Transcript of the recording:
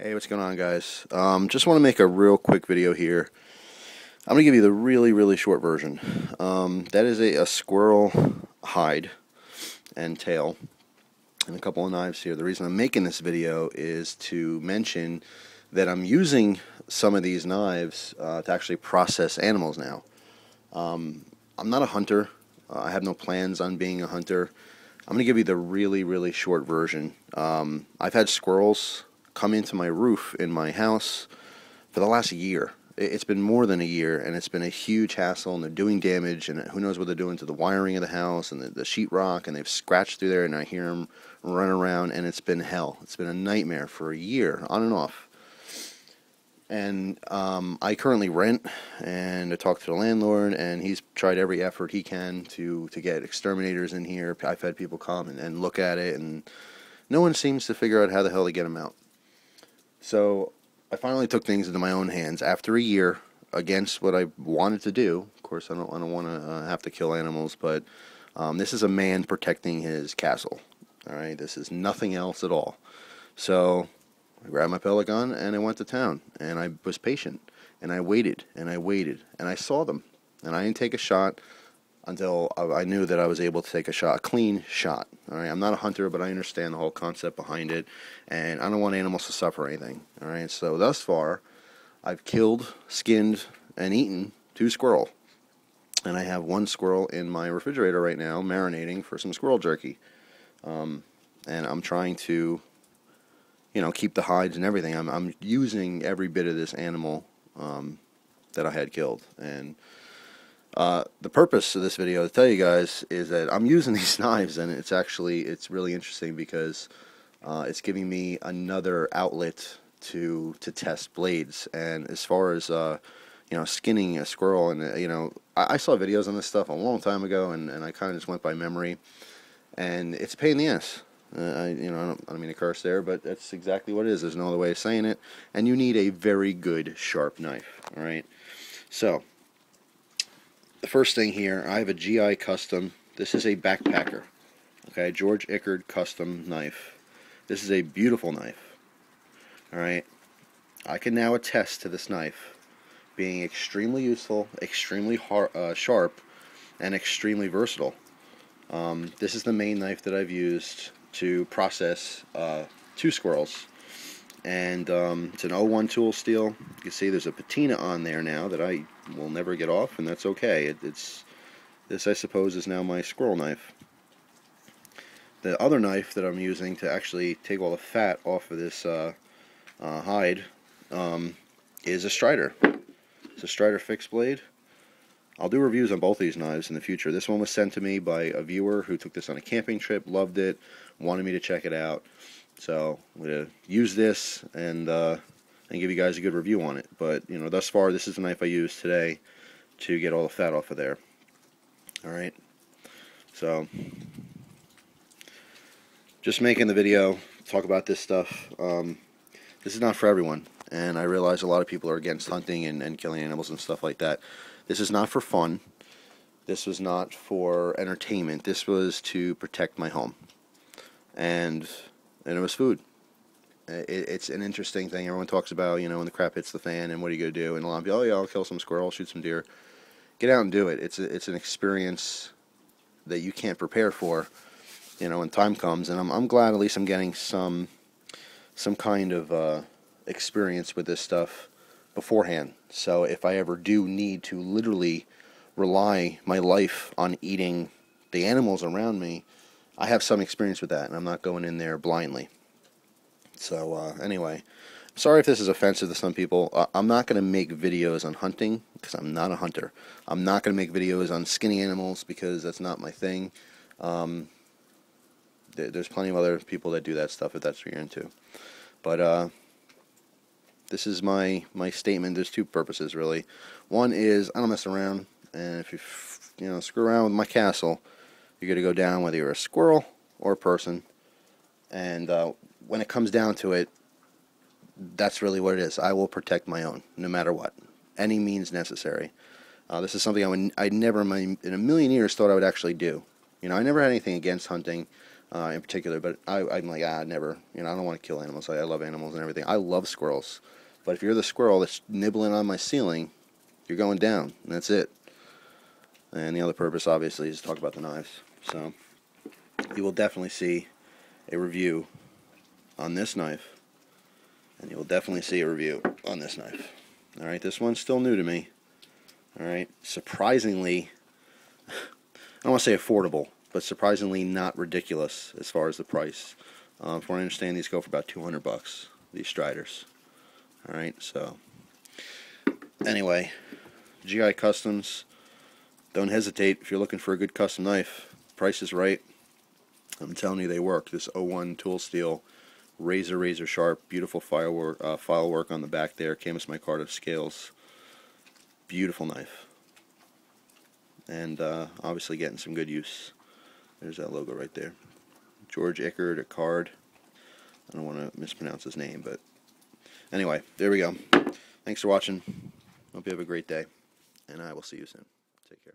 Hey, what's going on, guys? Just want to make a real quick video here. I'm going to give you the really short version. That is a squirrel hide and tail and a couple of knives here. The reason I'm making this video is to mention that I'm using some of these knives to actually process animals now. I'm not a hunter. I have no plans on being a hunter. I'm going to give you the really short version. I've had squirrels come into my roof in my house for the last year. It's been more than a year, and it's been a huge hassle, and they're doing damage, and who knows what they're doing to the wiring of the house and the sheetrock, and they've scratched through there, and I hear them run around, and it's been hell. It's been a nightmare for a year, on and off. And I currently rent, and I talked to the landlord, and he's tried every effort he can to get exterminators in here. I've had people come and look at it, and no one seems to figure out how the hell to get them out. So I finally took things into my own hands after a year, against what I wanted to do. Of course, I don't want to have to kill animals, but this is a man protecting his castle. All right, this is nothing else at all. So I grabbed my pellet gun and I went to town, and I was patient, and I waited, and I saw them, and I didn't take a shot until I knew that I was able to take a clean shot. All right, I'm not a hunter, but I understand the whole concept behind it, and I don't want animals to suffer anything. All right, so thus far, I've killed, skinned, and eaten 2 squirrel, and I have 1 squirrel in my refrigerator right now, marinating for some squirrel jerky. And I'm trying to, keep the hides and everything. I'm using every bit of this animal that I had killed, and the purpose of this video, to tell you guys, is that I'm using these knives, and it's really interesting because it's giving me another outlet to test blades. And as far as skinning a squirrel, and I saw videos on this stuff a long time ago, and I kind of just went by memory, and it's a pain in the ass. I don't mean to curse there, but that's exactly what it is. There's no other way of saying it, and you need a very good sharp knife. All right, so the first thing here, I have a GI Custom. This is a backpacker. Okay, George Ickard Custom knife. This is a beautiful knife. Alright, I can now attest to this knife being extremely useful, extremely sharp, and extremely versatile. This is the main knife that I've used to process 2 squirrels. And it's an 01 tool steel. You can see there's a patina on there now that I will never get off, and that's okay. This, I suppose, is now my squirrel knife. The other knife that I'm using to actually take all the fat off of this hide is a Strider. It's a Strider fixed blade. I'll do reviews on both these knives in the future. This one was sent to me by a viewer who took this on a camping trip, loved it, wanted me to check it out. So I'm going to use this and give you guys a good review on it. But, thus far, this is the knife I used today to get all the fat off of there. Alright, so just making the video, talk about this stuff. This is not for everyone, and I realize a lot of people are against hunting and killing animals and stuff like that. This is not for fun. This was not for entertainment. This was to protect my home. And it was food. It's an interesting thing. Everyone talks about, when the crap hits the fan and what are you going to do? And a lot of people, oh yeah, I'll kill some squirrel, shoot some deer. Get out and do it. It's an experience that you can't prepare for, when time comes. And I'm glad at least I'm getting some kind of experience with this stuff beforehand. So if I ever do need to literally rely my life on eating the animals around me, I have some experience with that, and I'm not going in there blindly. So anyway, sorry if this is offensive to some people. I'm not going to make videos on hunting because I'm not a hunter. I'm not going to make videos on skinning animals because that's not my thing. There's plenty of other people that do that stuff if that's what you're into. But this is my statement. There's 2 purposes, really. One is I don't mess around, and if you screw around with my castle, you're going to go down whether you're a squirrel or a person. And when it comes down to it, that's really what it is. I will protect my own, no matter what. Any means necessary. This is something I never in a million years thought I would actually do. I never had anything against hunting. in particular, but I'm like, never. I don't want to kill animals. I love animals and everything. I love squirrels. But if you're the squirrel that's nibbling on my ceiling, you're going down, and that's it. And the other purpose, obviously, is to talk about the knives. So, you will definitely see a review on this knife, and you will definitely see a review on this knife. Alright, this one's still new to me. Alright, surprisingly, I don't want to say affordable, but surprisingly not ridiculous as far as the price. From what I understand, these go for about $200, these Striders. Alright, so anyway, GI Customs, don't hesitate if you're looking for a good custom knife. Price is right. I'm telling you, they work. This 01 tool steel, razor sharp, beautiful file work on the back there, canvas micarta scales. Beautiful knife. And obviously getting some good use. There's that logo right there. George Ickard at Card. I don't want to mispronounce his name, but anyway, there we go. Thanks for watching. Hope you have a great day, and I will see you soon. Take care.